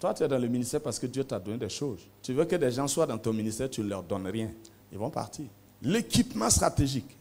Toi, tu es dans le ministère parce que Dieu t'a donné des choses. Tu veux que des gens soient dans ton ministère, tu ne leur donnes rien. Ils vont partir. L'équipement stratégique.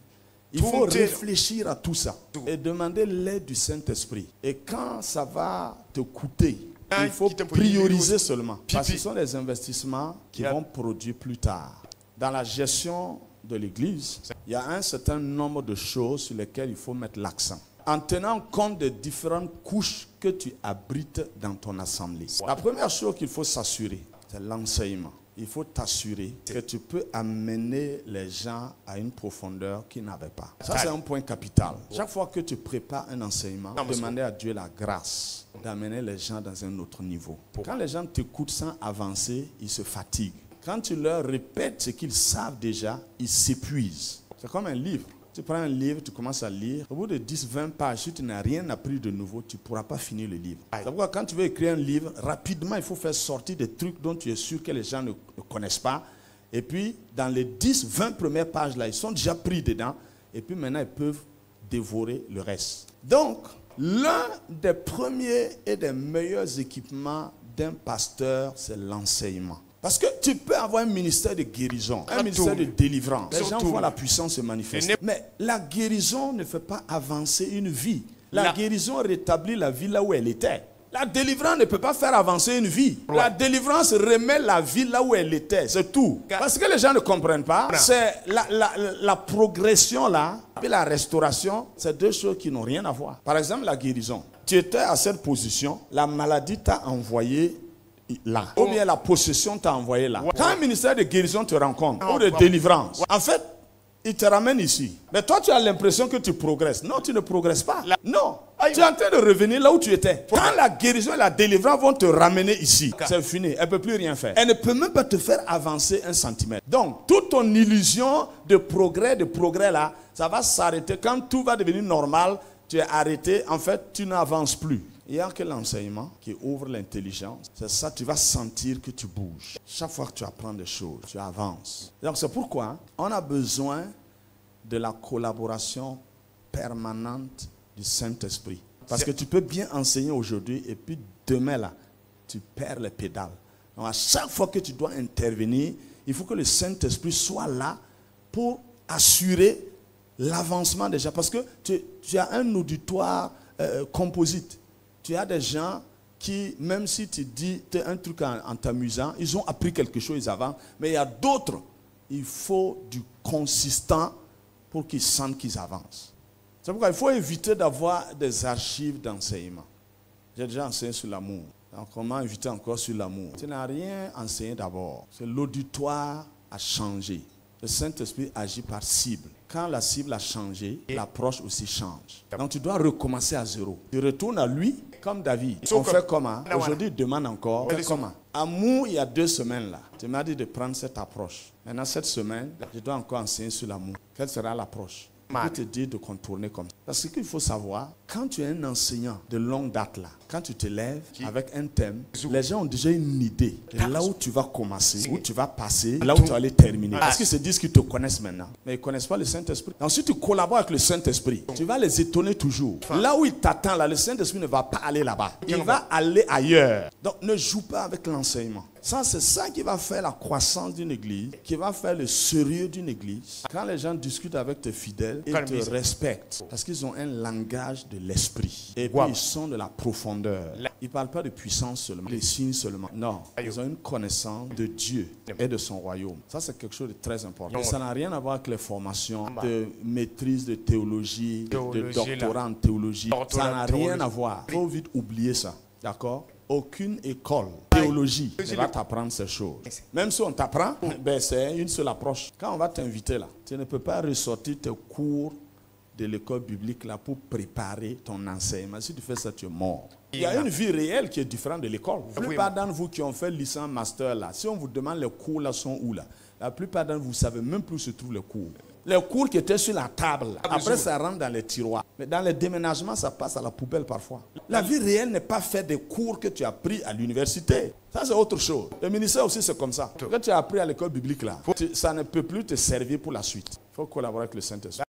Il faut réfléchir à tout ça et demander l'aide du Saint-Esprit. Et quand ça va te coûter, il faut prioriser seulement. Parce que ce sont des investissements qui vont produire plus tard. Dans la gestion de l'Église, il y a un certain nombre de choses sur lesquelles il faut mettre l'accent. En tenant compte des différentes couches que tu abrites dans ton assemblée. La première chose qu'il faut s'assurer, c'est l'enseignement. Il faut t'assurer que tu peux amener les gens à une profondeur qu'ils n'avaient pas. Ça, c'est un point capital. Chaque fois que tu prépares un enseignement, demandez à Dieu la grâce d'amener les gens dans un autre niveau. Quand les gens t'écoutent sans avancer, ils se fatiguent. Quand tu leur répètes ce qu'ils savent déjà, ils s'épuisent. C'est comme un livre. Tu prends un livre, tu commences à lire. Au bout de 10-20 pages, si tu n'as rien appris de nouveau, tu ne pourras pas finir le livre. C'est pourquoi quand tu veux écrire un livre, rapidement, il faut faire sortir des trucs dont tu es sûr que les gens ne connaissent pas. Et puis, dans les 10-20 premières pages, là, ils sont déjà pris dedans. Et puis maintenant, ils peuvent dévorer le reste. Donc, l'un des premiers et des meilleurs équipements d'un pasteur, c'est l'enseignement. Parce que tu peux avoir un ministère de guérison, un ministère de délivrance. Les gens voient la puissance se manifester. Mais la guérison ne fait pas avancer une vie. La guérison rétablit la vie là où elle était. La délivrance ne peut pas faire avancer une vie. La délivrance remet la vie là où elle était. C'est tout. Parce que les gens ne comprennent pas. C'est la progression là et la restauration, c'est deux choses qui n'ont rien à voir. Par exemple, la guérison. Tu étais à cette position, la maladie t'a envoyé là. Ou bien la possession t'a envoyé là. Quand un ministère de guérison te rencontre, ou de délivrance, en fait, il te ramène ici. Mais toi, tu as l'impression que tu progresses. Non, tu ne progresses pas. Non. Tu es en train de revenir là où tu étais. Quand la guérison et la délivrance vont te ramener ici, c'est fini. Elle ne peut plus rien faire. Elle ne peut même pas te faire avancer un centimètre. Donc, toute ton illusion de progrès là, ça va s'arrêter. Quand tout va devenir normal, tu es arrêté. En fait, tu n'avances plus. Il n'y a que l'enseignement qui ouvre l'intelligence. C'est ça, tu vas sentir que tu bouges. Chaque fois que tu apprends des choses, tu avances. Donc c'est pourquoi on a besoin de la collaboration permanente du Saint-Esprit. Parce que tu peux bien enseigner aujourd'hui et puis demain là, tu perds les pédales. Donc à chaque fois que tu dois intervenir, il faut que le Saint-Esprit soit là pour assurer l'avancement déjà. Parce que tu as un auditoire composite. Tu as des gens qui, même si tu dis un truc en t'amusant, ils ont appris quelque chose, ils avancent. Mais il y a d'autres, il faut du consistant pour qu'ils sentent qu'ils avancent. C'est pourquoi il faut éviter d'avoir des archives d'enseignement. J'ai déjà enseigné sur l'amour. Donc comment éviter encore sur l'amour? Tu n'as rien enseigné d'abord. C'est l'auditoire a changé. Le Saint-Esprit agit par cible. Quand la cible a changé, l'approche aussi change. Donc tu dois recommencer à zéro. Tu retournes à lui, comme David. On fait comment? Aujourd'hui, il demande encore. On fait comment? Amour, il y a 2 semaines là. Tu m'as dit de prendre cette approche. Maintenant, cette semaine, je dois encore enseigner sur l'amour. Quelle sera l'approche? Je peux te dire de contourner comme ça. Parce qu'il faut savoir, quand tu es un enseignant de longue date là, quand tu te lèves avec un thème, les gens ont déjà une idée de là où tu vas commencer, où tu vas passer, là où tu vas aller terminer. Parce qu'ils se disent qu'ils te connaissent maintenant. Mais ils ne connaissent pas le Saint-Esprit. Ensuite, tu collabores avec le Saint-Esprit. Tu vas les étonner toujours. Là où il t'attend, là, le Saint-Esprit ne va pas aller là-bas. Il va aller ailleurs. Donc, ne joue pas avec l'enseignement. Ça, c'est ça qui va faire la croissance d'une église, qui va faire le sérieux d'une église. Quand les gens discutent avec tes fidèles, ils te respectent. Parce qu'ils ont un langage de l'esprit. Et puis, ils sont de la profondeur. Ils ne parlent pas de puissance seulement, des signes seulement. Non, ils ont une connaissance de Dieu et de son royaume. Ça, c'est quelque chose de très important. Et ça n'a rien à voir avec les formations de maîtrise de théologie, de doctorat en théologie. Ça n'a rien à voir. Il faut vite oublier ça. D'accord? Aucune école théologie ne va t'apprendre ces choses. Même si on t'apprend, c'est une seule approche. Quand on va t'inviter là, tu ne peux pas ressortir tes cours de l'école biblique là pour préparer ton enseignement. Si tu fais ça, tu es mort. Il y a une vie réelle qui est différente de l'école. La plupart d'entre vous qui ont fait licence, master là, si on vous demande les cours là sont où là, la plupart d'entre vous ne savez même plus où se trouvent les cours. Les cours qui étaient sur la table, là, après ça rentre dans les tiroirs. Mais dans les déménagements, ça passe à la poubelle parfois. La vie réelle n'est pas faite des cours que tu as pris à l'université. Ça, c'est autre chose. Le ministère aussi, c'est comme ça. Ce que tu as appris à l'école biblique là, ça ne peut plus te servir pour la suite. Il faut collaborer avec le Saint-Esprit.